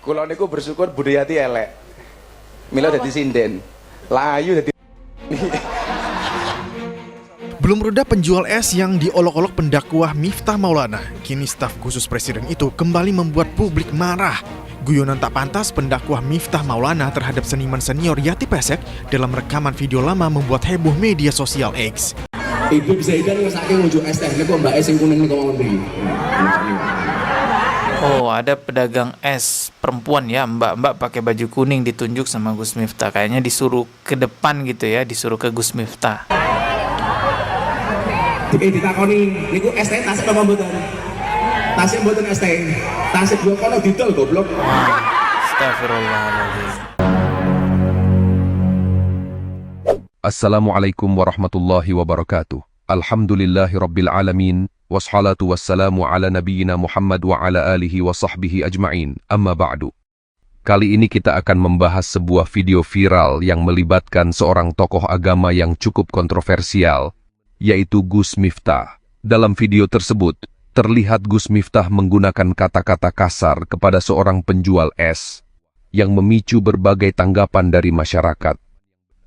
Kula niku bersyukur Budayati elek. Mila dadi sinden. Layu dadi. Belum reda penjual es yang diolok-olok pendakwah Miftah Maulana, kini staf khusus presiden itu kembali membuat publik marah. Guyonan tak pantas pendakwah Miftah Maulana terhadap seniman senior Yati Pesek dalam rekaman video lama membuat heboh media sosial X. Ibu bisa ikan ngesake ngunjuk es teh, ini kok mbak es yang kuning ini kok mau beli. Oh, ada pedagang es perempuan ya, mbak-mbak pakai baju kuning ditunjuk sama Gus Miftah. Kayaknya disuruh ke depan gitu ya, disuruh ke Gus Miftah. Ditakoni, niku es teh tasik apa mboten? Tasik mboten es teh. Tasik yo kono didol goblok. Astagfirullahaladzim. Assalamualaikum warahmatullahi wabarakatuh. Alhamdulillahirabbil alamin. Wassalatu wassalamu ala nabiyyina Muhammad wa ala alihi wa sahbihi ajma'in. Amma ba'du. Kali ini kita akan membahas sebuah video viral yang melibatkan seorang tokoh agama yang cukup kontroversial, yaitu Gus Miftah. Dalam video tersebut, terlihat Gus Miftah menggunakan kata-kata kasar kepada seorang penjual es, yang memicu berbagai tanggapan dari masyarakat.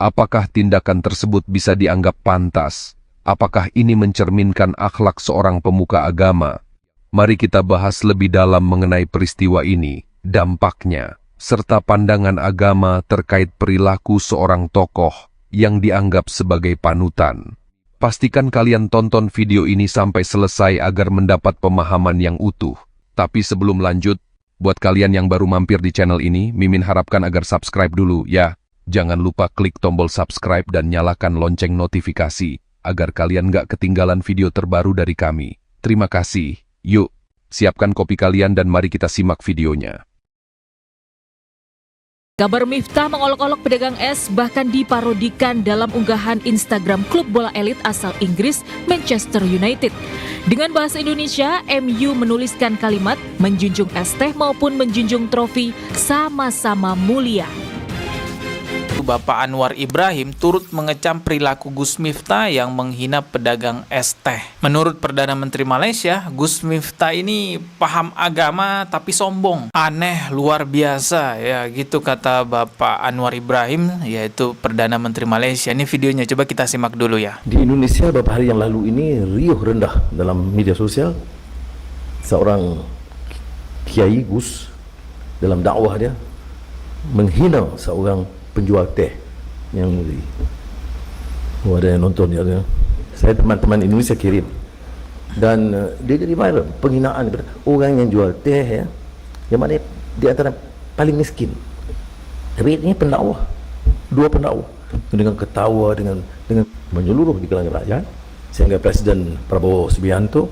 Apakah tindakan tersebut bisa dianggap pantas? Apakah ini mencerminkan akhlak seorang pemuka agama? Mari kita bahas lebih dalam mengenai peristiwa ini, dampaknya, serta pandangan agama terkait perilaku seorang tokoh yang dianggap sebagai panutan. Pastikan kalian tonton video ini sampai selesai agar mendapat pemahaman yang utuh. Tapi sebelum lanjut, buat kalian yang baru mampir di channel ini, Mimin harapkan agar subscribe dulu ya. Jangan lupa klik tombol subscribe dan nyalakan lonceng notifikasi, agar kalian gak ketinggalan video terbaru dari kami. Terima kasih. Yuk, siapkan kopi kalian dan mari kita simak videonya. Kabar Miftah mengolok-olok pedagang es bahkan diparodikan dalam unggahan Instagram klub bola elit asal Inggris Manchester United. Dengan bahasa Indonesia, MU menuliskan kalimat menjunjung es teh maupun menjunjung trofi sama-sama mulia. Bapak Anwar Ibrahim turut mengecam perilaku Gus Miftah yang menghina pedagang es teh. Menurut Perdana Menteri Malaysia, Gus Miftah ini paham agama tapi sombong. Aneh, luar biasa ya, gitu kata Bapak Anwar Ibrahim, yaitu Perdana Menteri Malaysia. Ini videonya, coba kita simak dulu ya. Di Indonesia beberapa hari yang lalu ini riuh rendah dalam media sosial. Seorang Kiai Gus dalam dakwah dia menghina seorang penjual teh yang ada yang nonton ya. Saya teman-teman Indonesia kirim dan dia jadi viral penghinaan kepada orang yang jual teh ya, yang mana di antara paling miskin, tapi ini pendakwah, dua pendakwah dengan ketawa dengan menyeluruh di kalangan rakyat, sehingga Presiden Prabowo Subianto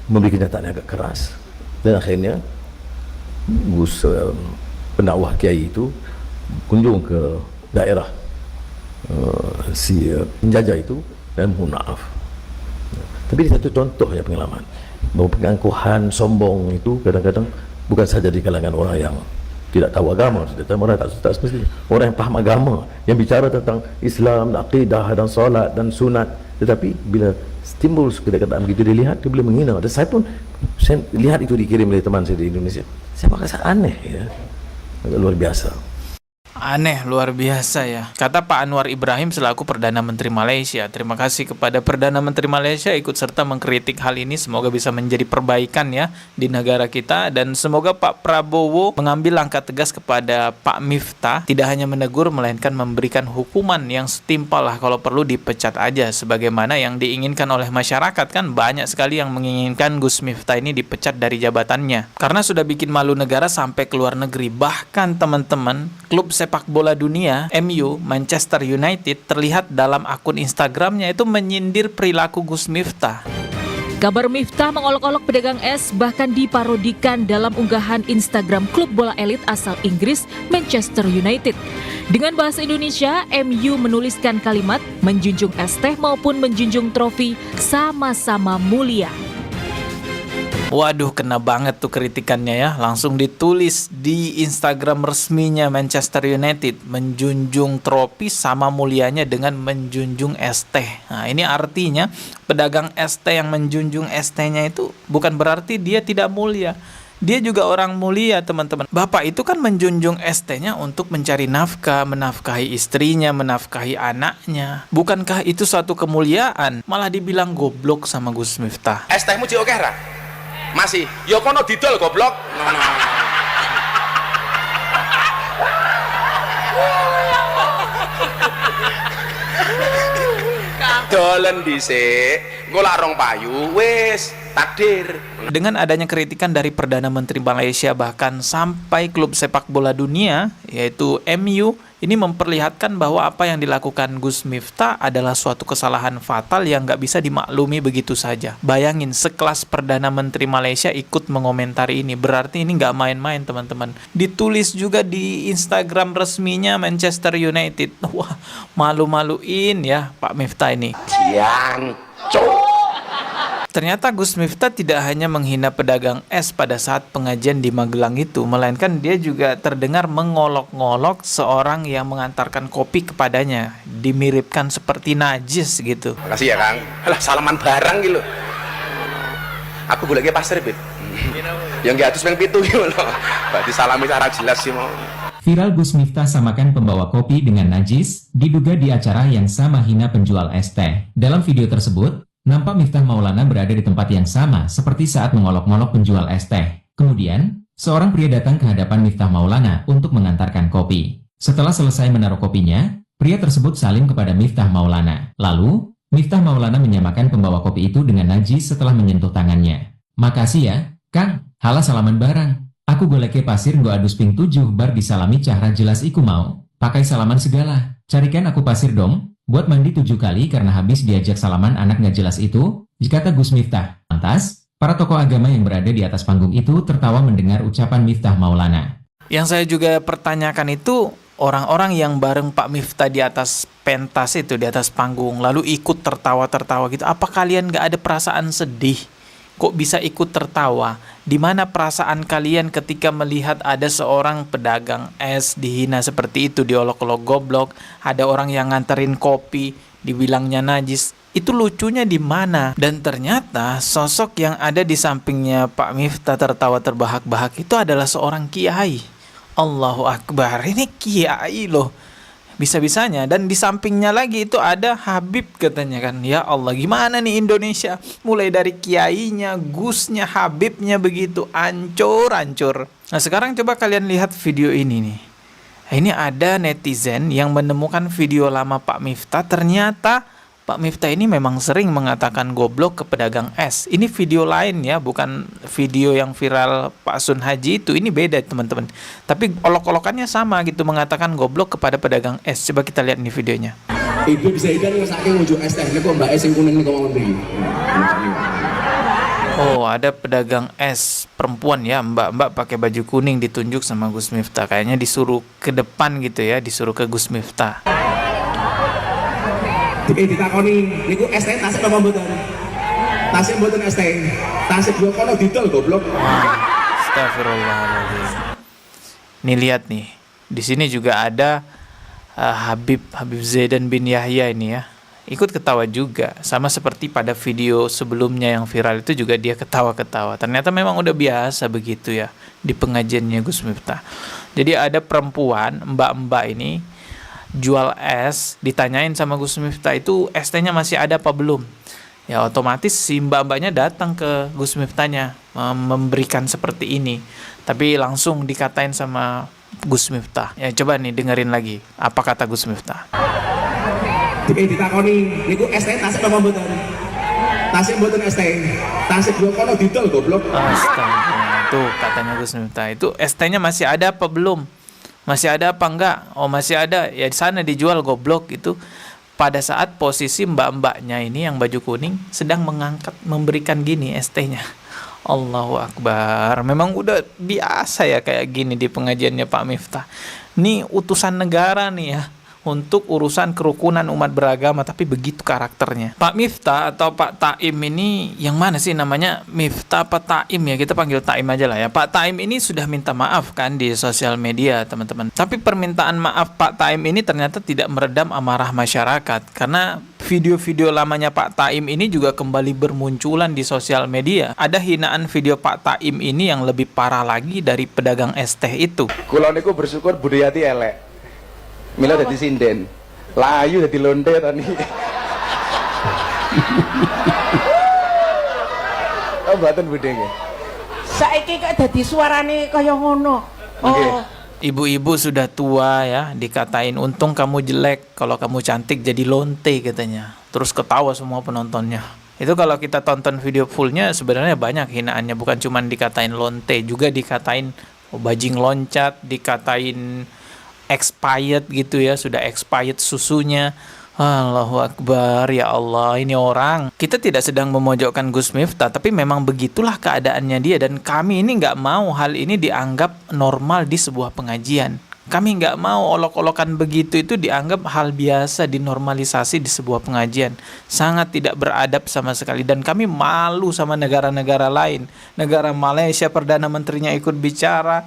memberi kenyataan yang agak keras dan akhirnya Gus pendakwah Kiai itu kunjung ke daerah si penjajah itu dan mohon maaf. Tapi ini satu contoh ya pengalaman bahwa pengangkuhan sombong itu kadang-kadang bukan saja di kalangan orang yang tidak tahu agama, orang tak semestinya, orang yang paham agama, yang bicara tentang Islam, akidah dan solat dan sunat, tetapi bila timbul kedekatan begitu dilihat, dia boleh menghina. Dan saya lihat itu dikirim oleh teman saya di Indonesia. Saya merasa aneh ya, agak luar biasa. Aneh, luar biasa ya, kata Pak Anwar Ibrahim selaku Perdana Menteri Malaysia. Terima kasih kepada Perdana Menteri Malaysia ikut serta mengkritik hal ini. Semoga bisa menjadi perbaikan ya di negara kita, dan semoga Pak Prabowo mengambil langkah tegas kepada Pak Miftah. Tidak hanya menegur, melainkan memberikan hukuman yang setimpal lah, kalau perlu dipecat aja sebagaimana yang diinginkan oleh masyarakat. Kan banyak sekali yang menginginkan Gus Miftah ini dipecat dari jabatannya karena sudah bikin malu negara sampai ke luar negeri. Bahkan teman-teman, klub sepak bola dunia MU Manchester United terlihat dalam akun Instagramnya itu menyindir perilaku Gus Miftah. Kabar Miftah mengolok-olok pedagang es bahkan diparodikan dalam unggahan Instagram klub bola elit asal Inggris Manchester United. Dengan bahasa Indonesia, MU menuliskan kalimat menjunjung es teh maupun menjunjung trofi sama-sama mulia. Waduh, kena banget tuh kritikannya ya. Langsung ditulis di Instagram resminya Manchester United, menjunjung trofi sama mulianya dengan menjunjung es teh. Nah, ini artinya pedagang es teh yang menjunjung es tehnya itu bukan berarti dia tidak mulia. Dia juga orang mulia, teman-teman. Bapak itu kan menjunjung ST-nya untuk mencari nafkah, menafkahi istrinya, menafkahi anaknya. Bukankah itu suatu kemuliaan? Malah dibilang goblok sama Gus Miftah. ST-mu cik oke ra? Masih. Yo kono didol goblok. Dolen dhisik, engko lak rong payu wis takdir. Dengan adanya kritikan dari Perdana Menteri Malaysia bahkan sampai klub sepak bola dunia yaitu MU, ini memperlihatkan bahwa apa yang dilakukan Gus Miftah adalah suatu kesalahan fatal yang nggak bisa dimaklumi begitu saja. Bayangin sekelas Perdana Menteri Malaysia ikut mengomentari ini, berarti ini nggak main-main, teman-teman. Ditulis juga di Instagram resminya Manchester United. Wah, malu-maluin ya Pak Miftah ini. Ternyata Gus Miftah tidak hanya menghina pedagang es pada saat pengajian di Magelang itu, melainkan dia juga terdengar mengolok-ngolok seorang yang mengantarkan kopi kepadanya, dimiripkan seperti najis gitu. Makasih ya Kang. Alah salaman barang gitu. Aku golek pasir, Bib. Yang nggak atus ping 7 gitu loh. Berarti salami cara jelas sih mau. Viral Gus Miftah samakan pembawa kopi dengan najis, diduga di acara yang sama hina penjual es teh. Dalam video tersebut, nampak Miftah Maulana berada di tempat yang sama seperti saat mengolok-ngolok penjual es teh. Kemudian, seorang pria datang ke hadapan Miftah Maulana untuk mengantarkan kopi. Setelah selesai menaruh kopinya, pria tersebut salim kepada Miftah Maulana. Lalu, Miftah Maulana menyamakan pembawa kopi itu dengan najis setelah menyentuh tangannya. Makasih ya, Kang. Halah salaman barang. Aku goleke pasir nggo adus ping 7 bar disalami cahra jelas iku mau. Pakai salaman segala. Carikan aku pasir dong. Buat mandi 7 kali karena habis diajak salaman anak nggak jelas itu, kata Gus Miftah. Lantas, para tokoh agama yang berada di atas panggung itu tertawa mendengar ucapan Miftah Maulana. Yang saya juga pertanyakan itu, orang-orang yang bareng Pak Miftah di atas pentas itu, di atas panggung, lalu ikut tertawa-tertawa gitu, apa kalian nggak ada perasaan sedih? Kok bisa ikut tertawa? Di mana perasaan kalian ketika melihat ada seorang pedagang es dihina seperti itu, diolok-olok goblok, ada orang yang nganterin kopi, dibilangnya najis? Itu lucunya di mana? Dan ternyata sosok yang ada di sampingnya Pak Miftah tertawa terbahak-bahak itu adalah seorang kiai. Allahu Akbar, ini kiai loh. Bisa-bisanya, dan di sampingnya lagi itu ada Habib katanya kan. Ya Allah, gimana nih Indonesia? Mulai dari kiainya, Gusnya, Habibnya begitu ancur-ancur. Nah sekarang coba kalian lihat video ini nih. Ini ada netizen yang menemukan video lama Pak Miftah. Ternyata Pak Miftah ini memang sering mengatakan goblok ke pedagang es. Ini video lain ya, bukan video yang viral Pak Sun Haji itu. Ini beda teman-teman. Tapi olok-olokannya sama gitu, mengatakan goblok kepada pedagang es. Coba kita lihat nih videonya. Ibu bisa ikan yang saking wujud es teh, ini kok mbak es yang kuning ini kok mau beli. Oh, ada pedagang es perempuan ya, mbak-mbak pakai baju kuning ditunjuk sama Gus Miftah. Kayaknya disuruh ke depan gitu ya, disuruh ke Gus Miftah. Ditakoni, niku es teh tasik apa mboten? Tasik mboten es teh. Tasik yo kono didol goblok. Astagfirullahaladzim. Nih lihat nih, di sini juga ada Habib Zaidan bin Yahya ini ya, ikut ketawa juga, sama seperti pada video sebelumnya yang viral itu juga dia ketawa-ketawa. Ternyata memang udah biasa begitu ya di pengajiannya Gus Miftah. Jadi ada perempuan, mbak-mbak ini jual es, ditanyain sama Gus Miftah itu es tehnya masih ada apa belum. Ya otomatis si mbak-mbaknya datang ke Gus Miftahnya memberikan seperti ini. Tapi langsung dikatain sama Gus Miftah. Ya coba nih dengerin lagi apa kata Gus Miftah. Ditakoni, niku es teh tasik apa mboten? Tasik mboten es teh. Tasik yo kono didol goblok. Astaga, tuh katanya Gus Miftah. Itu es tehnya masih ada apa belum? Masih ada apa enggak? Oh masih ada, ya di sana dijual goblok itu. Pada saat posisi mbak-mbaknya ini yang baju kuning sedang memberikan gini es tehnya. Allahu Akbar, memang udah biasa ya kayak gini di pengajiannya Pak Miftah. Nih utusan negara nih ya, untuk urusan kerukunan umat beragama, tapi begitu karakternya. Pak Miftah atau Pak Taim ini, yang mana sih namanya, Miftah apa Taim ya, kita panggil Taim aja lah ya. Pak Taim ini sudah minta maaf kan di sosial media teman-teman. Tapi permintaan maaf Pak Taim ini ternyata tidak meredam amarah masyarakat, karena Video-video lamanya Pak Taim ini juga kembali bermunculan di sosial media. Ada hinaan video Pak Taim ini yang lebih parah lagi dari pedagang es teh itu. Kula niku bersyukur budayati elek. Mila dadi sinden. Layu dadi lonte tani. Oh, mboten budhe nggih. Saiki kok dadi suarane kaya ngono. Oh. Ibu-ibu sudah tua ya, dikatain untung kamu jelek, kalau kamu cantik jadi lonte katanya. Terus ketawa semua penontonnya. Itu kalau kita tonton video fullnya sebenarnya banyak hinaannya, bukan cuma dikatain lonte, juga dikatain bajing loncat, dikatain expired gitu ya, sudah expired susunya. Allahu Akbar, ya Allah, ini orang. Kita tidak sedang memojokkan Gus Miftah, tapi memang begitulah keadaannya dia, dan kami ini nggak mau hal ini dianggap normal di sebuah pengajian. Kami nggak mau olok-olokan begitu itu dianggap hal biasa, dinormalisasi di sebuah pengajian. Sangat tidak beradab sama sekali, dan kami malu sama negara-negara lain. Negara Malaysia, Perdana Menterinya ikut bicara,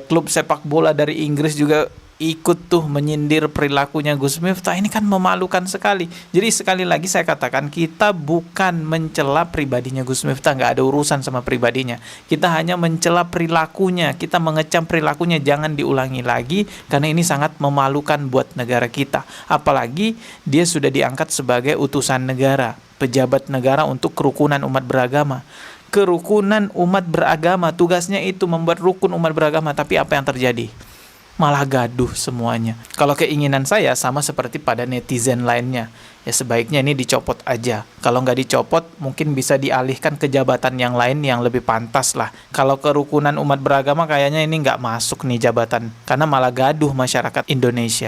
klub sepak bola dari Inggris juga ikut tuh menyindir perilakunya Gus Miftah. Ini kan memalukan sekali. Jadi sekali lagi saya katakan, kita bukan mencela pribadinya Gus Miftah, nggak ada urusan sama pribadinya. Kita hanya mencela perilakunya, kita mengecam perilakunya, jangan diulangi lagi karena ini sangat memalukan buat negara kita. Apalagi dia sudah diangkat sebagai utusan negara, pejabat negara untuk kerukunan umat beragama. Kerukunan umat beragama, tugasnya itu membuat rukun umat beragama, tapi apa yang terjadi? Malah gaduh semuanya. Kalau keinginan saya sama seperti pada netizen lainnya, ya sebaiknya ini dicopot aja. Kalau nggak dicopot, mungkin bisa dialihkan ke jabatan yang lain yang lebih pantas lah. Kalau kerukunan umat beragama kayaknya ini nggak masuk nih jabatan, karena malah gaduh masyarakat Indonesia.